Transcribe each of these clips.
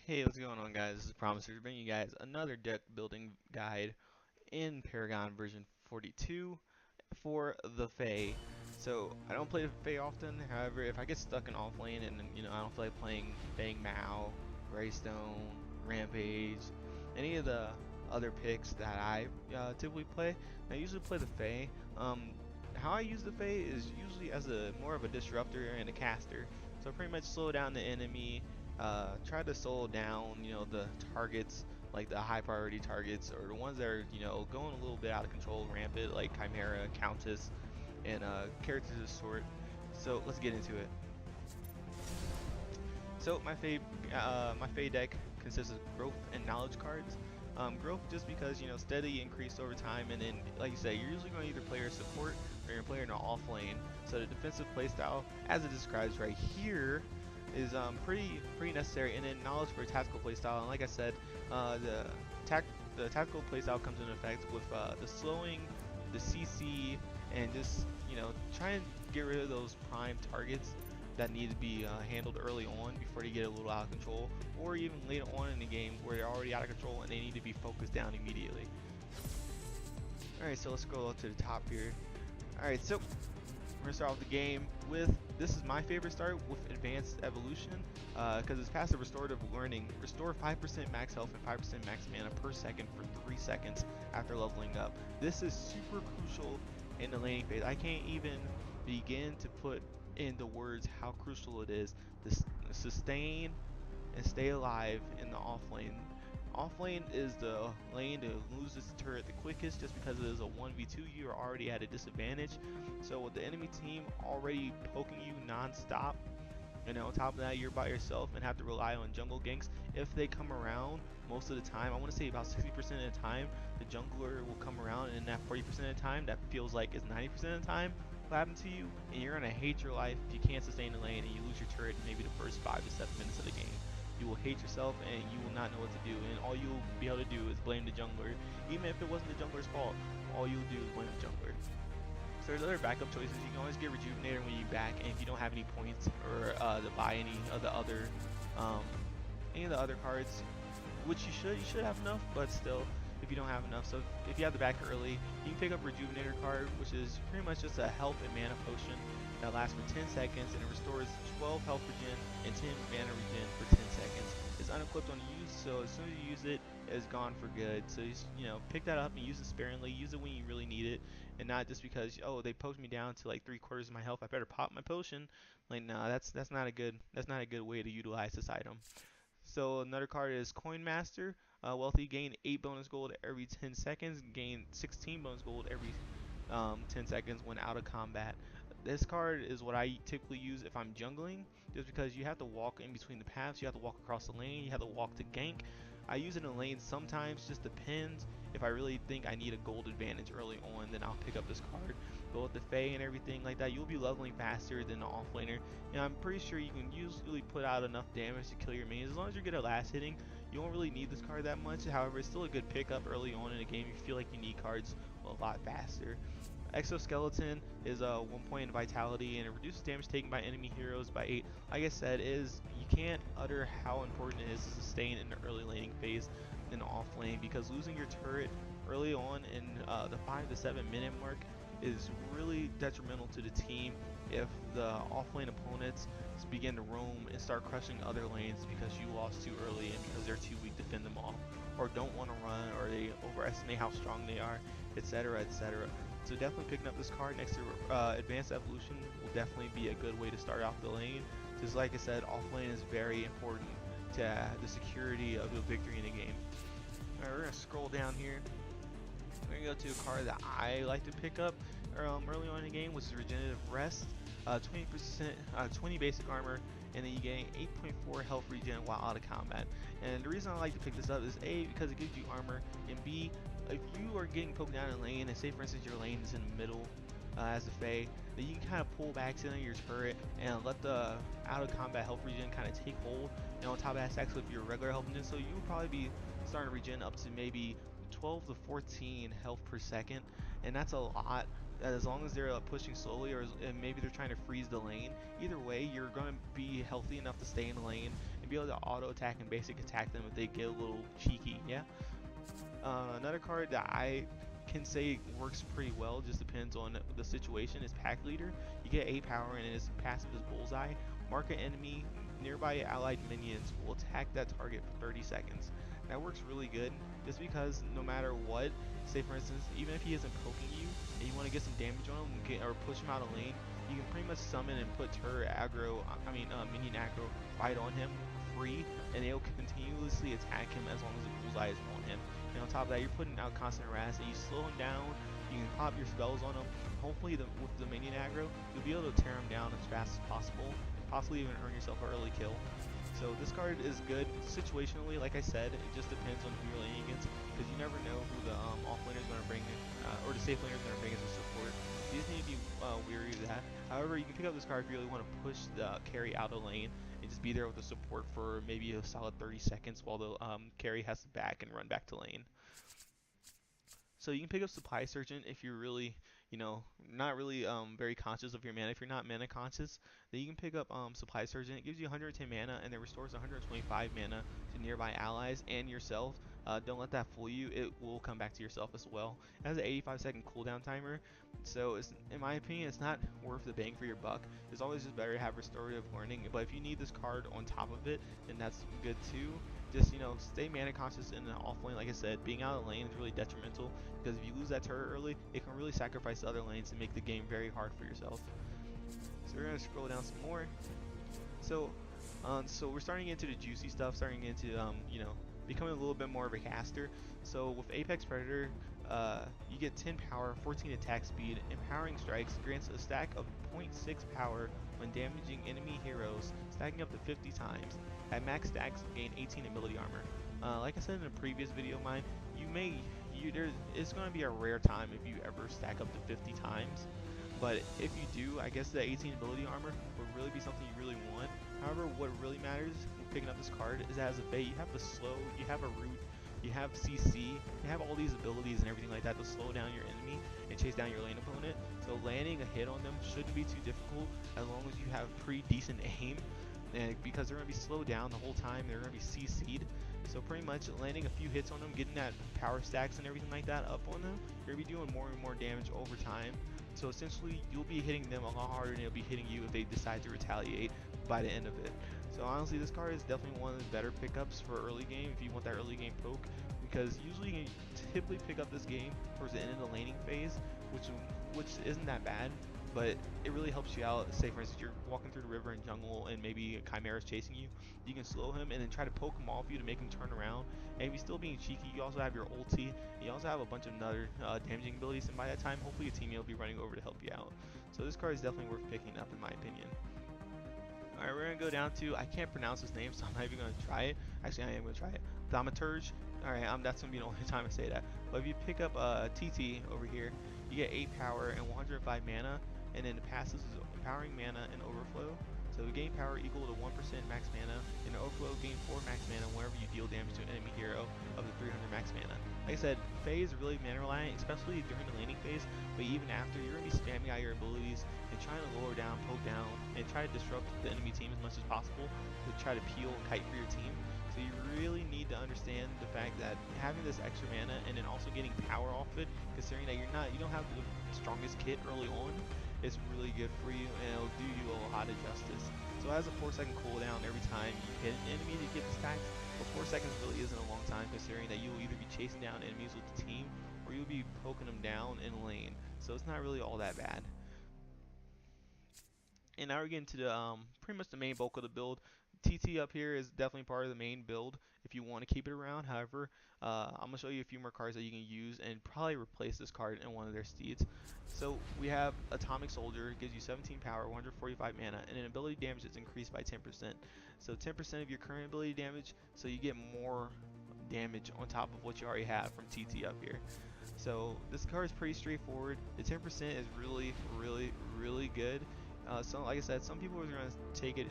Hey, what's going on, guys? This is Promiser bringing you guys another deck building guide in Paragon version 42 for the FEY. So I don't play the FEY often. However, if I get stuck in offlane and I don't feel like playing Bang Mao, Greystone, Rampage, any of the other picks that I typically play, I usually play the FEY. How I use the FEY is usually as a more of a disruptor and a caster. So pretty much slow down the enemy, try to slow down, the targets, like the high priority targets, or the ones that are, going a little bit out of control, rampant, like Chimera, Countess, and characters of the sort. So let's get into it. So my Fey deck consists of growth and knowledge cards. Growth just because steady increase over time, and then like you say, you're usually going to either play your support or you're playing an off lane. So the defensive playstyle, as it describes right here, is pretty necessary. And then knowledge for a tactical playstyle. And like I said, the tactical playstyle comes into effect with the slowing, the CC, and just try and get rid of those prime targets that need to be handled early on before they get a little out of control, or even later on in the game where they're already out of control and they need to be focused down immediately. Alright, so let's scroll up to the top here. Alright, so we're gonna start off the game with, this is my favorite start, with Advanced Evolution, because it's passive restorative learning. Restore 5% max health and 5% max mana per second for 3 seconds after leveling up. This is super crucial in the laning phase. I can't even begin to put in the words how crucial it is to sustain and stay alive in the off lane. Off lane is the lane to lose this turret the quickest, just because it is a 1v2. You are already at a disadvantage. So with the enemy team already poking you non-stop, and on top of that you're by yourself and have to rely on jungle ganks. If they come around, most of the time, I want to say about 60% of the time, the jungler will come around, and that 40% of the time, that feels like is 90% of the time, will happen to you, and you're going to hate your life if you can't sustain the lane and you lose your turret in maybe the first 5 to 7 minutes of the game. You will hate yourself and you will not know what to do, and all you'll be able to do is blame the jungler. Even if it wasn't the jungler's fault, all you'll do is blame the jungler. So there's other backup choices. You can always get Rejuvenator when you back, and if you don't have any points or to buy any of the other cards, which you should have enough, but still, if you don't have enough. So if you have the back early, you can pick up Rejuvenator card, which is pretty much just a health and mana potion that lasts for 10 seconds, and it restores 12 health regen and 10 mana regen for 10 seconds. It's unequipped on use, so as soon as you use it, it's gone for good. So pick that up and use it sparingly. Use it when you really need it, and not just because, oh, they poked me down to like 3/4 of my health, I better pop my potion. Like, nah, that's not a good way to utilize this item. So another card is Coin Master. Wealthy, gain 8 bonus gold every 10 seconds, gain 16 bonus gold every 10 seconds when out of combat. This card is what I typically use if I'm jungling, just because you have to walk in between the paths, you have to walk across the lane, you have to walk to gank. I use it in the lane sometimes, just depends. If I really think I need a gold advantage early on, then I'll pick up this card. But with the Fey and everything like that, you'll be leveling faster than the offlaner. And I'm pretty sure you can usually put out enough damage to kill your main. As long as you're good at last hitting, you won't really need this card that much. However, it's still a good pickup early on in a game. You feel like you need cards a lot faster. Exoskeleton is a 1 point in vitality, and it reduces damage taken by enemy heroes by 8. Like I said, you can't utter how important it is to sustain in the early laning phase in the off lane, because losing your turret early on in the 5 to 7 minute mark is really detrimental to the team if the offlane opponents begin to roam and start crushing other lanes because you lost too early and because they're too weak to fend them off, or don't want to run, or they overestimate how strong they are, etc., etc. So definitely picking up this card next to Advanced Evolution will definitely be a good way to start off the lane. Just like I said, offlane is very important to the security of the victory in the game. Alright, we're going to scroll down here. We're going to go to a card that I like to pick up early on in the game, which is Regenerative Rest. 20 basic armor, and then you gain 8.4 health regen while out of combat. And the reason I like to pick this up is A, because it gives you armor, and B, if you are getting poked down in lane, and say for instance your lane is in the middle as a Fey, then you can kind of pull back to your turret and let the out of combat health regen kind of take hold. And on top of that, stacks with your regular health regen, so you will probably be starting to regen up to maybe 12 to 14 health per second. and that's a lot. As long as they're pushing slowly, or and maybe they're trying to freeze the lane, either way, you're going to be healthy enough to stay in the lane and be able to auto attack and basic attack them if they get a little cheeky. Yeah. Another card that I can say works pretty well, just depends on the situation, is Pack Leader. You get 8 power and its passive is Bullseye. Mark an enemy, nearby allied minions will attack that target for 30 seconds. That works really good, just because no matter what, say for instance, even if he isn't poking you and you want to get some damage on him or push him out of lane, you can pretty much summon and put turret aggro, minion aggro right on him free, and they'll continuously attack him as long as the bullseye is on him. And on top of that, you're putting out constant harass, and you slow him down, you can pop your spells on him. Hopefully with the minion aggro, you'll be able to tear him down as fast as possible, and possibly even earn yourself an early kill. So this card is good situationally, like I said. It just depends on who you're laning against, because you never know who the offlaner is going to bring in, or the safe laner is going to bring as a support. You just need to be wary of that. However, you can pick up this card if you really want to push the carry out of lane and just be there with the support for maybe a solid 30 seconds while the carry has to back and run back to lane. So you can pick up Supply Sergeant if you're really, not really very conscious of your mana. If you're not mana conscious, then you can pick up Supply Sergeant. It gives you 110 mana and it restores 125 mana to nearby allies and yourself. Don't let that fool you. It will come back to yourself as well. It has an 85-second cooldown timer, so in my opinion, it's not worth the bang for your buck. It's always just better to have restorative learning. But if you need this card on top of it, then that's good too. Just stay mana conscious in the off lane. Like I said, being out of lane is really detrimental, because if you lose that turret early, it can really sacrifice the other lanes and make the game very hard for yourself. So we're gonna scroll down some more. So we're starting into the juicy stuff, starting into becoming a little bit more of a caster. So with Apex Predator, you get 10 power, 14 attack speed. Empowering Strikes grants a stack of 0.6 power when damaging enemy heroes, stacking up to 50 times. At max stacks, gain 18 ability armor. Like I said in a previous video of mine, it's going to be a rare time if you ever stack up to 50 times. But if you do, I guess the 18 ability armor would really be something you really want. However, what really matters when picking up this card is that as a FEY, you have the slow, you have a root, you have CC, you have all these abilities and everything like that to slow down your enemy and chase down your lane opponent. So landing a hit on them shouldn't be too difficult as long as you have pretty decent aim, and because they're going to be slowed down the whole time, they're going to be CC'd. So pretty much landing a few hits on them, getting that power stacks and everything like that up on them, you're going to be doing more and more damage over time. So essentially, you'll be hitting them a lot harder than it'll be hitting you if they decide to retaliate by the end of it. So honestly, this card is definitely one of the better pickups for early game if you want that early game poke, because usually you typically pick up this game towards the end of the laning phase, which isn't that bad, but it really helps you out. Say for instance, you're walking through the river in jungle and maybe a Chimera's chasing you, you can slow him and then try to poke him off you to make him turn around. And if he's still being cheeky, you also have your ulti, you also have a bunch of other damaging abilities, and by that time, hopefully your teammate will be running over to help you out. So this card is definitely worth picking up in my opinion. Alright, we're going to go down to, I can't pronounce his name, so I'm not even going to try it. Actually, I am going to try it. Thaumaturge. Alright, that's going to be the only time I say that. But if you pick up TT over here, you get 8 power and 105 mana, and then the passive is Empowering Mana and Overflow. So gain power equal to 1% max mana, and Overflow gain 4 max mana whenever you deal damage to an enemy hero of the 300 max mana. Like I said, FEY is really mana reliant, especially during the laning phase, but even after, you're going to be spamming out your abilities and trying to lower down, poke down, and try to disrupt the enemy team as much as possible to try to peel and kite for your team. So you really need to understand the fact that having this extra mana and then also getting power off it, considering that you don't have the strongest kit early on, it's really good for you, and it'll do you a lot of justice. So it has a 4-second cooldown every time you hit an enemy to get the stacks, but 4 seconds really isn't a long time, considering that you'll either be chasing down enemies with the team or you'll be poking them down in lane. So it's not really all that bad. And now we're getting to the pretty much the main bulk of the build. TT up here is definitely part of the main build if you want to keep it around. However, I'm going to show you a few more cards that you can use and probably replace this card in one of their steeds. So we have Atomic Soldier. It gives you 17 power, 145 mana, and an ability damage that's increased by 10%. So 10% of your current ability damage, so you get more damage on top of what you already have from TT up here. So this card is pretty straightforward. The 10% is really, really, really good. So like I said, some people are gonna take it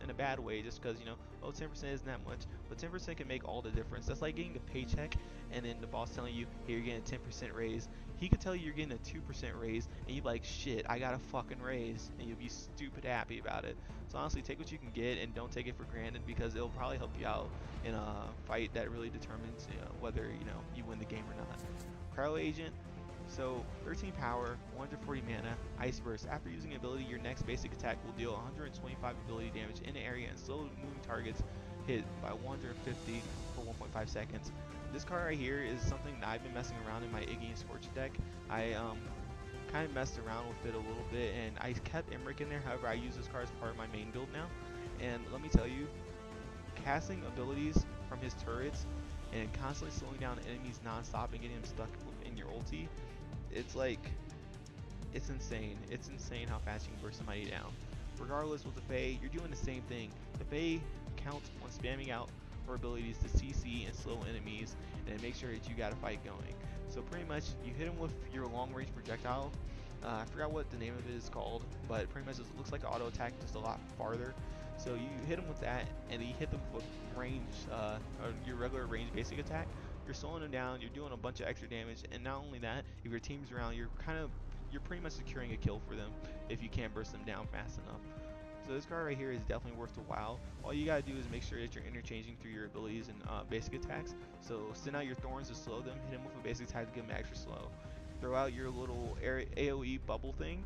in a bad way just because, you know, oh, 10% isn't that much, but 10% can make all the difference. That's like getting a paycheck and then the boss telling you, hey, you're getting a 10% raise. He could tell you you're getting a 2% raise, and you're like, shit, I got a fucking raise, and you'll be stupid happy about it. So honestly, take what you can get and don't take it for granted, because it'll probably help you out in a fight that really determines, you know, whether, you know, you win the game or not. Cryo Agent. So 13 power, 140 mana, Ice Burst. After using ability, your next basic attack will deal 125 ability damage in the area and slow moving targets hit by 150 for 1.5 seconds. This card right here is something that I've been messing around in my Iggy and Scorch deck. I kind of messed around with it a little bit, and I kept Emmerich in there. However, I use this card as part of my main build now. And let me tell you, casting abilities from his turrets and constantly slowing down enemies non-stop and getting them stuck in your ulti, it's like, it's insane. It's insane how fast you can burst somebody down. Regardless with the FEY, you're doing the same thing. The FEY counts on spamming out her abilities to CC and slow enemies and make sure that you got a fight going. So pretty much you hit them with your long range projectile. I forgot what the name of it is called, but pretty much it looks like auto attack, just a lot farther. So you hit them with that, and then you hit them with range, or your regular range basic attack. You're slowing them down, you're doing a bunch of extra damage, and not only that, if your team's around, you're pretty much securing a kill for them if you can't burst them down fast enough. So this card right here is definitely worth the while. All you gotta do is make sure that you're interchanging through your abilities and basic attacks. So send out your thorns to slow them, hit them with a basic attack to get them extra slow. Throw out your little AoE bubble thing,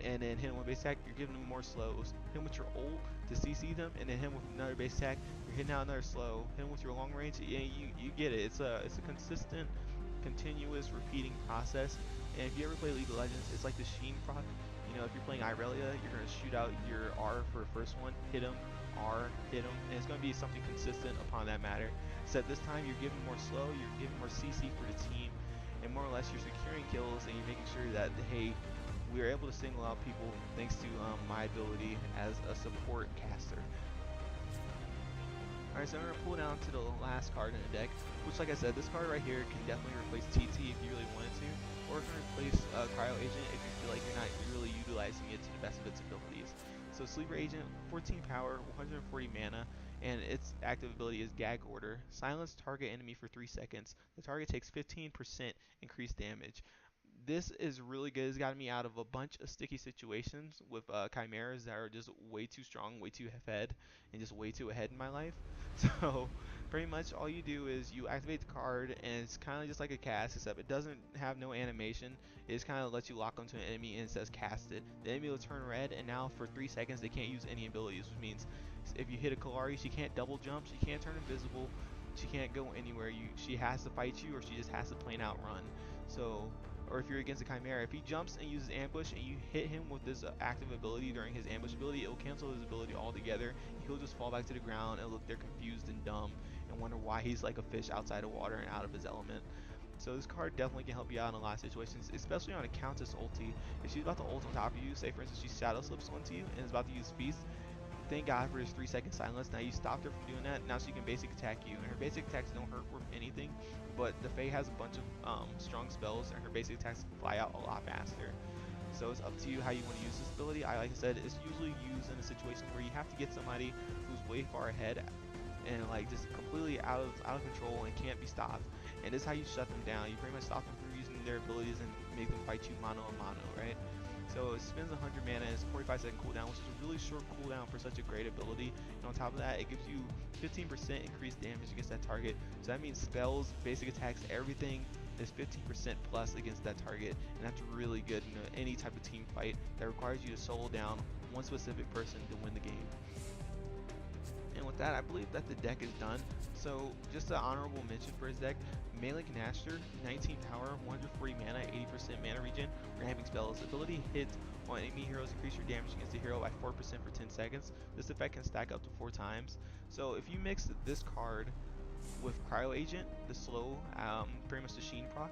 and then hit them with basic attack, you're giving them more slows. Hit them with your ult to CC them, and then hit them with another basic attack, you're hitting out another slow. Hit them with your long range, yeah, you get it. It's a consistent, continuous, repeating process. And if you ever play League of Legends, it's like the Sheen proc. You know, if you're playing Irelia, you're going to shoot out your R for the first one, hit him, R, hit him, and it's going to be something consistent upon that matter. Except this time you're giving more slow, you're giving more CC for the team, and more or less you're securing kills, and you're making sure that, hey, we are able to single out people thanks to my ability as a support caster. Alright, so I'm going to pull down to the last card in the deck, which, like I said, this card right here can definitely replace TT if you really wanted to, or it can replace Cryo Agent if you feel like you're not really utilizing it to the best of its abilities. So Sleeper Agent, 14 power, 140 mana, and its active ability is Gag Order. Silence target enemy for 3 seconds. The target takes 15% increased damage. This is really good. It's gotten me out of a bunch of sticky situations with chimeras that are just way too strong, way too fed, and just way too ahead in my life. So pretty much all you do is you activate the card, and it's kind of just like a cast, except it doesn't have no animation. It just kind of lets you lock onto an enemy, and it says cast it. The enemy will turn red, and now for 3 seconds they can't use any abilities, which means if you hit a Kalari, she can't double jump, she can't turn invisible, she can't go anywhere. She has to fight you, or she just has to plain out run. So, or if you're against a Chimera, if he jumps and uses ambush and you hit him with this active ability during his ambush ability, it will cancel his ability altogether. He'll just fall back to the ground and look there confused and dumb and wonder why he's like a fish outside of water and out of his element. So this card definitely can help you out in a lot of situations, especially on a Countess ulti. If she's about to ult on top of you, say for instance she shadow slips onto you and is about to use Feast, thank God for his 3 second silence. Now you stopped her from doing that. Now she can basic attack you, and her basic attacks don't hurt worth anything. But the FEY has a bunch of strong spells, and her basic attacks fly out a lot faster. So it's up to you how you want to use this ability. Like I said, it's usually used in a situation where you have to get somebody who's way far ahead and like just completely out of control and can't be stopped. And this is how you shut them down. You pretty much stop them from using their abilities and make them fight you mano a mano, right? So it spends 100 mana, and it's a 45 second cooldown, which is a really short cooldown for such a great ability. And on top of that, it gives you 15% increased damage against that target. So that means spells, basic attacks, everything is 15% plus against that target. And that's really good in any type of team fight that requires you to solo down one specific person to win the game. And with that, I believe that the deck is done. So just an honorable mention for his deck: Melee Canaster, 19 power, 140 mana, 80% mana regen, ramming spells. Ability hits on enemy heroes, increase your damage against the hero by 4% for 10 seconds. This effect can stack up to 4 times. So if you mix this card with Cryo Agent, the slow, pretty much the Sheen proc,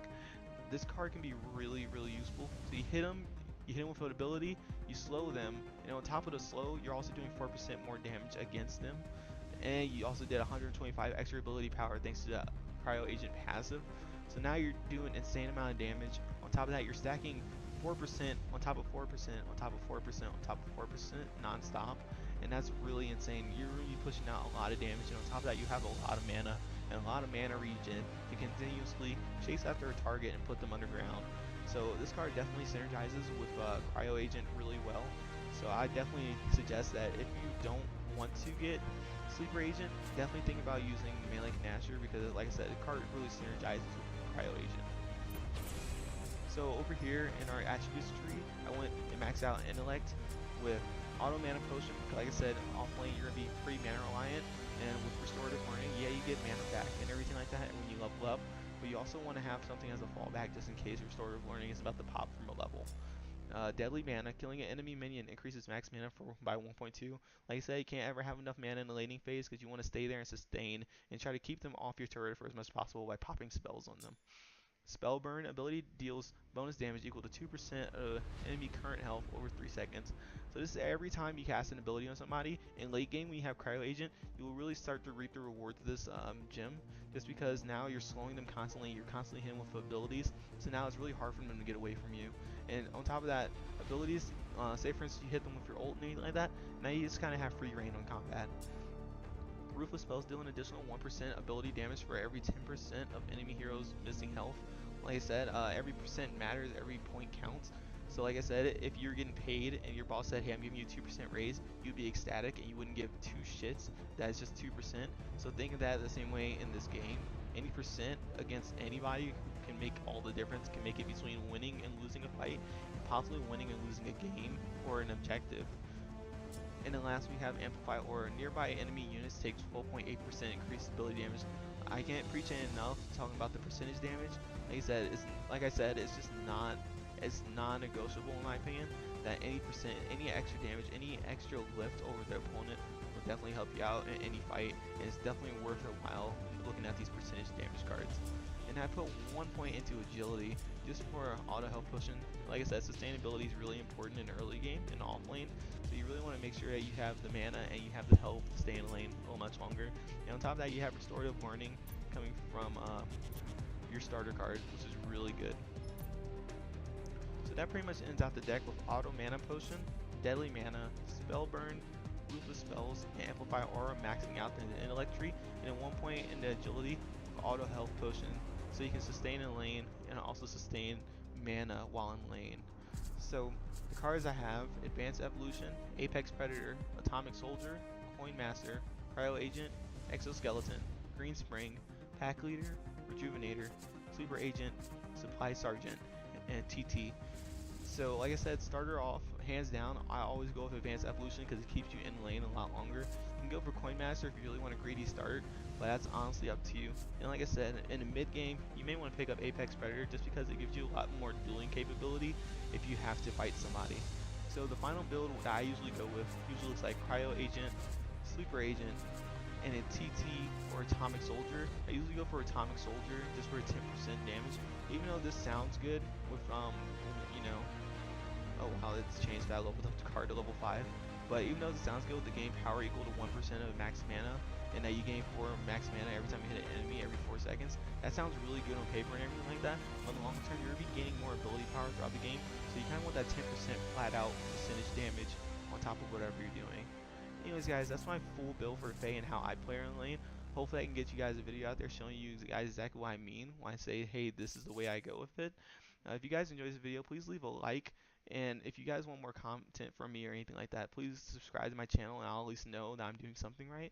this card can be really, really useful. So you hit him with an ability, you slow them, and on top of the slow, you're also doing 4% more damage against them. And you also did 125 extra ability power thanks to the Cryo Agent passive. So now you're doing insane amount of damage. On top of that, you're stacking 4% on top of 4% on top of 4% on top of 4% non-stop, and that's really insane. You're really pushing out a lot of damage, and on top of that you have a lot of mana and a lot of mana regen to continuously chase after a target and put them underground. So this card definitely synergizes with Cryo Agent really well. So I definitely suggest that if you don't want to get Sleeper Agent, definitely think about using Melee Canasher, because like I said, the card really synergizes with Cryo Agent. So over here in our attributes tree, I went and maxed out Intellect with Auto Mana Potion. Like I said, off lane you're going to be pretty mana reliant, and with Restorative Learning, yeah, you get mana back and everything like that when you level up, but you also want to have something as a fallback just in case Restorative Learning is about to pop from a level. Deadly Mana, killing an enemy minion increases max mana by 1.2. Like I said, you can't ever have enough mana in the laning phase because you want to stay there and sustain and try to keep them off your turret for as much as possible by popping spells on them. Spell Burn ability deals bonus damage equal to 2% of enemy current health over 3 seconds. So this is every time you cast an ability on somebody. In late game when you have Cryo Agent, you will really start to reap the rewards of this gem, just because now you're slowing them constantly, you're constantly hitting with abilities, so now it's really hard for them to get away from you. And on top of that, abilities, say for instance you hit them with your ult and anything like that, now you just kind of have free reign on combat. Ruthless spells deal an additional 1% ability damage for every 10% of enemy heroes missing health. Like I said, every percent matters, every point counts. So like I said, if you're getting paid and your boss said, hey, I'm giving you a 2% raise, you'd be ecstatic and you wouldn't give two shits. That is just 2%. So think of that the same way in this game. Any percent against anybody can make all the difference, can make it between winning and losing a fight, and possibly winning and losing a game or an objective. And then last we have Amplify Aura. Nearby enemy units take 12.8% increased ability damage. I can't preach it enough talking about the percentage damage. Like I said, it's just not, it's non-negotiable in my opinion that any extra damage, any extra lift over the opponent will definitely help you out in any fight, and it's definitely worth it while looking at these percentage damage cards. And I put 1 point into agility just for auto health potion. Like I said, sustainability is really important in early game and off lane, so you really want to make sure that you have the mana and you have the health to stay in lane a little much longer. And on top of that, you have restorative learning coming from your starter card, which is really good. So that pretty much ends out the deck with auto mana potion, deadly mana, spell burn, ruthless spells, and amplify aura maxing out the intellect tree, and then 1 point into agility, auto health potion, so you can sustain in lane and also sustain mana while in lane. So the cards I have: Advanced Evolution, Apex Predator, Atomic Soldier, Coin Master, Cryo Agent, Exoskeleton, Green Spring, Pack Leader, Rejuvenator, Sleeper Agent, Supply Sergeant, and TT. So like I said, starter off, hands down, I always go with Advanced Evolution because it keeps you in lane a lot longer. You can go for Coin Master if you really want a greedy start, but that's honestly up to you. And like I said, in a mid game, you may want to pick up Apex Predator just because it gives you a lot more dueling capability if you have to fight somebody. So the final build that I usually go with usually looks like Cryo Agent, Sleeper Agent, and a TT or Atomic Soldier. I usually go for Atomic Soldier just for 10% damage, even though this sounds good with you know, oh wow, it's changed that level up the card to level 5. But even though it sounds good with the gain power equal to 1% of max mana, and that you gain 4 max mana every time you hit an enemy every 4 seconds, that sounds really good on paper and everything like that. But in the long term, you're going to be gaining more ability power throughout the game, so you kind of want that 10% flat out percentage damage on top of whatever you're doing. Anyways guys, that's my full build for FEY and how I play her in lane. Hopefully I can get you guys a video out there showing you guys exactly what I mean when I say, hey, this is the way I go with it. If you guys enjoy this video, please leave a like, and if you guys want more content from me or anything like that, please subscribe to my channel and I'll at least know that I'm doing something right.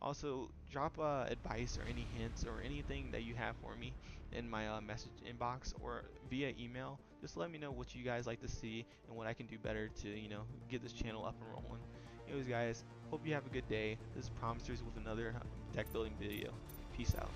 Also, drop advice or any hints or anything that you have for me in my message inbox or via email. Just let me know what you guys like to see and what I can do better to, you know, get this channel up and rolling. Anyways guys, hope you have a good day. This is Promisers with another deck building video. Peace out.